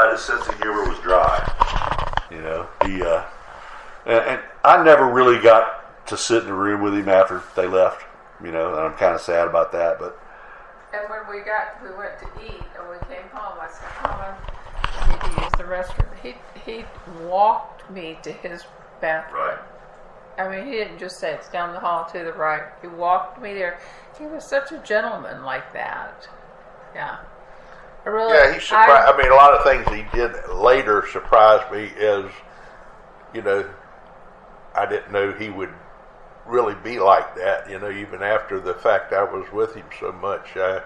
guy. His sense of humor was dry. You know, and I never really got to sit in the room with him after they left. You know, and I'm kind of sad about that. But and when we went to eat, and we came home. I said, "Mama, I need to use the restroom." He walked me to his bathroom. right. I mean, he didn't just say it's down the hall to the right. He walked me there. He was such a gentleman like that. Yeah. Yeah, he surprised. I mean, a lot of things he did later surprised me. Is, you know, I didn't know he would really be like that. You know, even after the fact I was with him so much, I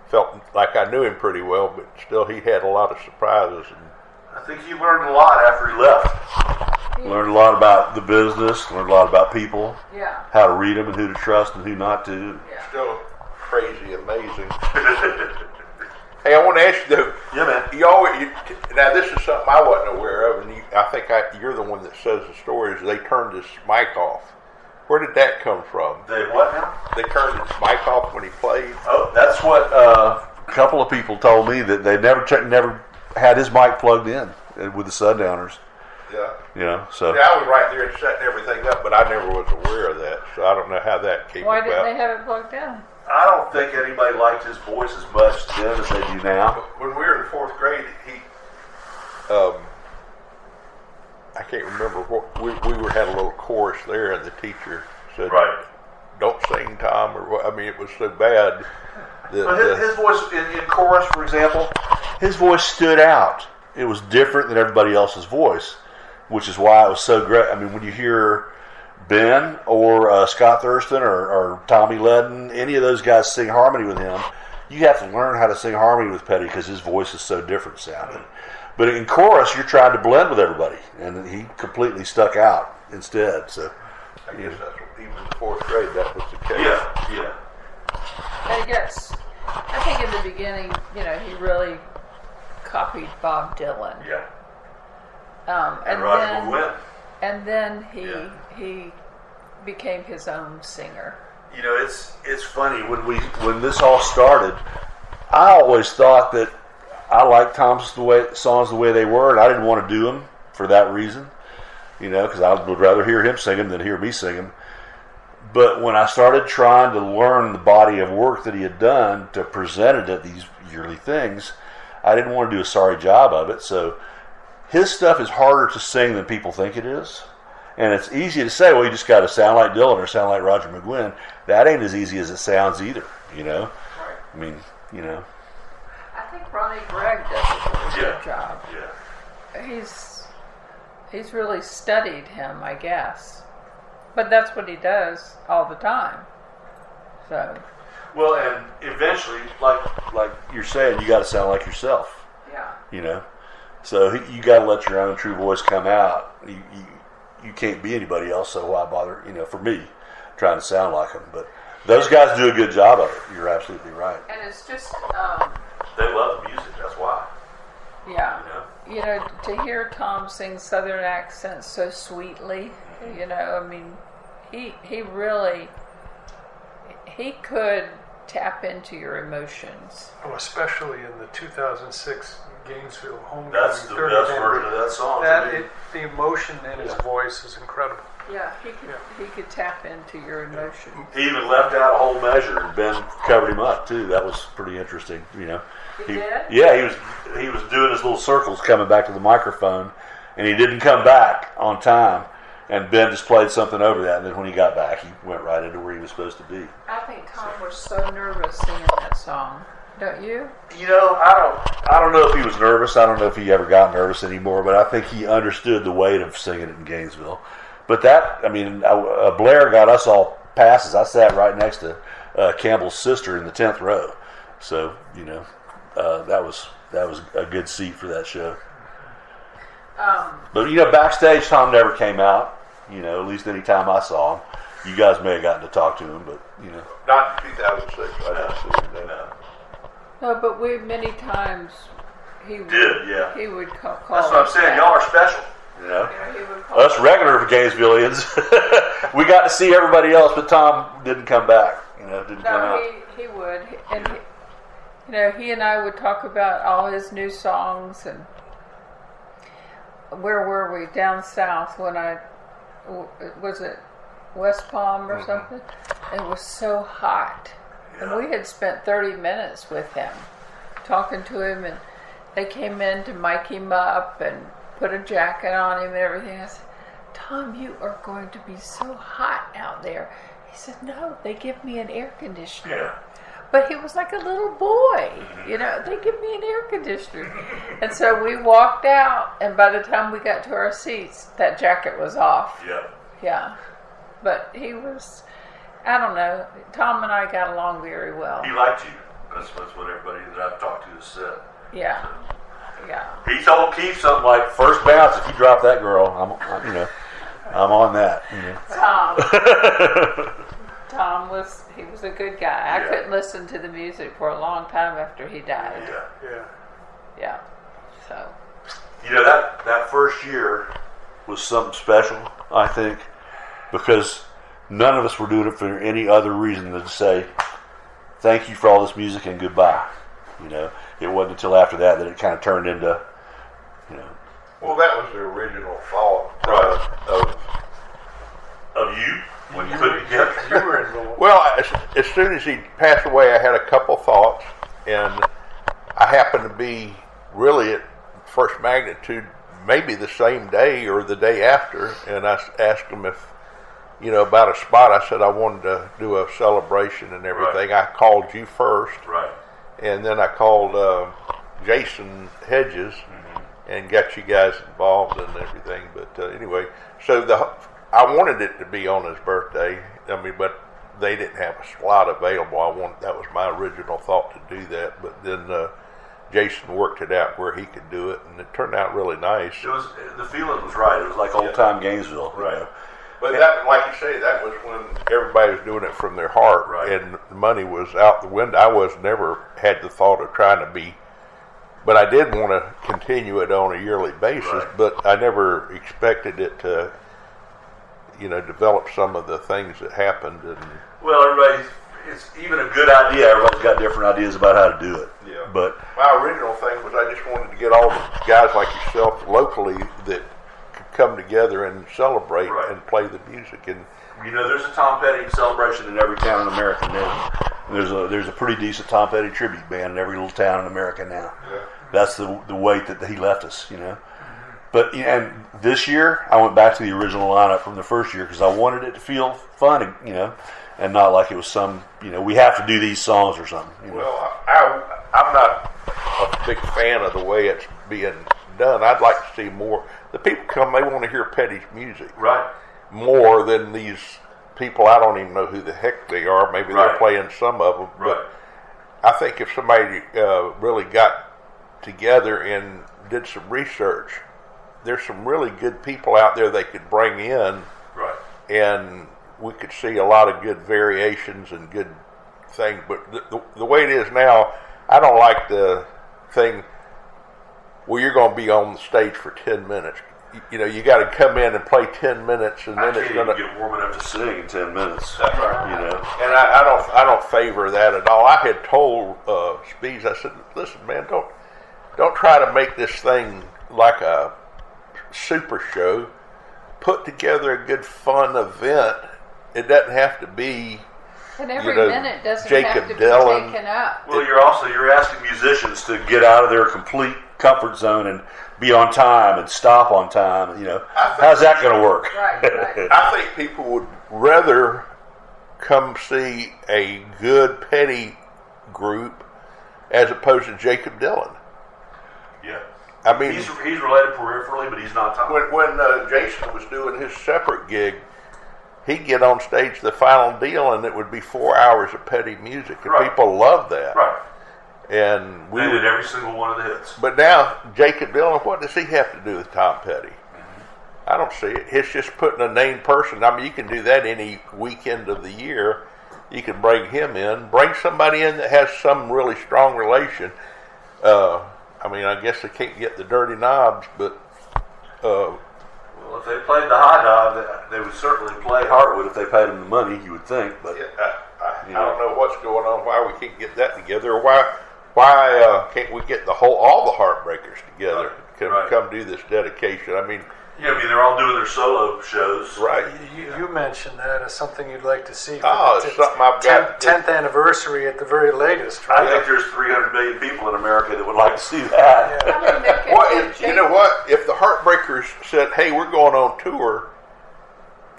felt like I knew him pretty well, but still, he had a lot of surprises. And I think he learned a lot after he left. Learned a lot about the business. Learned a lot about people. Yeah. How to read them and who to trust and who not to. Yeah. still crazy, amazing. Hey, I want to ask you though. Yeah, man. Now this is something I wasn't aware of, and I think you're the one that says the story. Is they turned his mic off? Where did that come from? They what now? They turned his mic off when he played. Oh, that's what a couple of people told me, that they never had his mic plugged in with the Sundowners. Yeah. You know, so. Yeah, I was right there and setting everything up, but I never was aware of that, so I don't know how that came Why about. didn't they have it plugged in? I don't think anybody liked his voice as much then as they do now. When we were in fourth grade, I can't remember what we had a little chorus there, and the teacher said, Right. "Don't sing, Tom," or what. I mean, it was so bad. But his voice in chorus, for example, his voice stood out. It was different than everybody else's voice, which is why it was so great. I mean, when you hear Ben or Scott Thurston or Tommy Ledden, any of those guys sing harmony with him, you have to learn how to sing harmony with Petty because his voice is so different sounding. But in chorus, you're trying to blend with everybody, and he completely stuck out instead. So, I guess that's what, even in fourth grade, that was the case. yeah. I guess, I think in the beginning, you know, he really copied Bob Dylan. Yeah. And Roger then, Boulware. and then he became his own singer. You know, it's funny when this all started. I always thought that I liked Tom's songs the way they were, and I didn't want to do them for that reason. You know, because I would rather hear him sing them than hear me sing them. But when I started trying to learn the body of work that he had done to present it at these yearly things, I didn't want to do a sorry job of it. So his stuff is harder to sing than people think it is. And it's easy to say, well, you just got to sound like Dylan or sound like Roger McGuinn. That ain't as easy as it sounds either, you know? Right. I mean, you know. I think Ronnie Gregg does a really good job. Yeah. He's really studied him, I guess. But that's what he does all the time. So. Well, and eventually, like you're saying, you got to sound like yourself. Yeah. You know? So you got to let your own true voice come out. You can't be anybody else, so why bother, you know, for me, trying to sound like them. But those guys do a good job of it. You're absolutely right. And it's just... they love the music, that's why. Yeah. You know, to hear Tom sing Southern accents so sweetly, you know, I mean, he really, he could tap into your emotions. Oh, especially in the 2006 Gainesville homecoming. That's the best version of that song. The emotion in his voice is incredible. Yeah, he could tap into your emotions. He even left out a whole measure, and Ben covered him up too. That was pretty interesting, you know. He did? Yeah, he was doing his little circles coming back to the microphone, and he didn't come back on time. And Ben just played something over that, and then when he got back, he went right into where he was supposed to be. I think Tom was so nervous singing that song. Don't you? You know, I don't know if he was nervous. I don't know if he ever got nervous anymore, but I think he understood the weight of singing it in Gainesville. But that, I mean, Blair got us all passes. I sat right next to Campbell's sister in the 10th row. So, you know, that was a good seat for that show. But, you know, backstage, Tom never came out. You know, at least any time I saw him. You guys may have gotten to talk to him, but, you know. Not in 2006. I didn't see him then. No, but many times he would call. That's what I'm saying. Y'all are special. You know, he would call us regular Gainesvillians, we got to see everybody else, but Tom didn't come back. You know, didn't come out. He would, and you know, he and I would talk about all his new songs, and where were we? Down south when was it West Palm or something? It was so hot. And we had spent 30 minutes with him, talking to him, and they came in to mic him up and put a jacket on him and everything. I said, Tom, you are going to be so hot out there. He said, no, they give me an air conditioner. Yeah. But he was like a little boy, they give me an air conditioner. And so we walked out, and by the time we got to our seats, that jacket was off. Yeah. Yeah. But he was, I don't know, Tom and I got along very well. He liked you. That's what everybody that I've talked to has said. Yeah. Yeah. He told Keith something like, first bounce, if you drop that girl, I'm on that. Tom was a good guy. I couldn't listen to the music for a long time after he died. Yeah. So. That first year was something special, I think, because none of us were doing it for any other reason than to say, thank you for all this music and goodbye. It wasn't until after that it kind of turned into, Well, that was the original thought of you when you put it together. You were involved. Well, as soon as he passed away, I had a couple thoughts, and I happened to be really at First Magnitude maybe the same day or the day after, and I asked him if, about a spot. I said I wanted to do a celebration and everything. Right. I called you first. Right. And then I called Jason Hedges and got you guys involved and everything. But anyway, so I wanted it to be on his birthday. But they didn't have a slot available. That was my original thought to do that. But then Jason worked it out where he could do it, and it turned out really nice. The feeling was right. It was like old time Gainesville, right? But that, like you say, that was when everybody was doing it from their heart, and the money was out the window. I never had the thought of trying to be, but I did want to continue it on a yearly basis. But I never expected it to, develop some of the things that happened. And it's even a good idea. Everybody's got different ideas about how to do it. Yeah. But my original thing was I just wanted to get all the guys like yourself locally that come together and celebrate and play the music. And there's a Tom Petty celebration in every town in America now. There's a pretty decent Tom Petty tribute band in every little town in America now. Yeah. That's the weight that he left us, But and this year I went back to the original lineup from the first year because I wanted it to feel fun, and not like it was some we have to do these songs or something. Well, I'm not a big fan of the way it's being done. I'd like to see more. The people come, they want to hear Petty's music. Right. More than these people, I don't even know who the heck they are. Maybe they're playing some of them. Right. But I think if somebody really got together and did some research, there's some really good people out there they could bring in. Right. And we could see a lot of good variations and good things. But the way it is now, I don't like the thing, well, you're going to be on the stage for 10 minutes. You got to come in and play 10 minutes, and then it's going to get warm enough to sing in 10 minutes. That's right. And I don't favor that at all. I had told Speeds, I said, listen, man, don't try to make this thing like a super show. Put together a good fun event. It doesn't have to be. And every minute doesn't Jacob have to Dylan. be taken up. Well, you're asking musicians to get out of their complete comfort zone and be on time and stop on time. How's that going to work? Right. I think people would rather come see a good Petty group as opposed to Jacob Dylan. Yeah. I mean, he's related peripherally, but he's not Tom. When Jason was doing his separate gig, he'd get on stage the final deal, and it would be 4 hours of Petty music, and people loved that. Right. And we did every single one of the hits. But now, Jacob Dylan, what does he have to do with Tom Petty? I don't see it. It's just putting a named person. I mean, you can do that any weekend of the year. You can bring him in. Bring somebody in that has some really strong relation. I guess they can't get the Dirty Knobs, but... well, if they played the High Dive, they would certainly play Heartwood if they paid them the money, you would think. But I don't know what's going on, why we can't get that together, or why can't we get all the Heartbreakers together? come do this dedication. I mean, yeah, I mean they're all doing their solo shows, right? You mentioned that as something you'd like to see. Oh, it's something I've got. 10th anniversary at the very latest, right? I think there's 300 million people in America that would like to see that. Yeah. I mean, they could Well, do you know what? If the Heartbreakers said, "Hey, we're going on tour,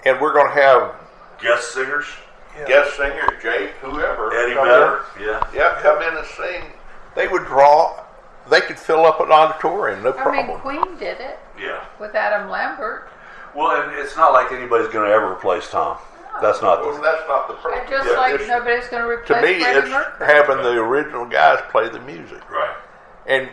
and we're going to have Guest singers, guest singer Jake, whoever, Eddie come Vedder, come in and sing," they would draw. They could fill up an auditorium, no I problem. mean, Queen did it yeah. with Adam Lambert. Well, and it's not like anybody's going to ever replace Tom. That's not Well, the. that's not the And purpose. just Yeah, like it's- nobody's going to to replace me, Freddie it's Mercury. having the original guys play the music. Right. And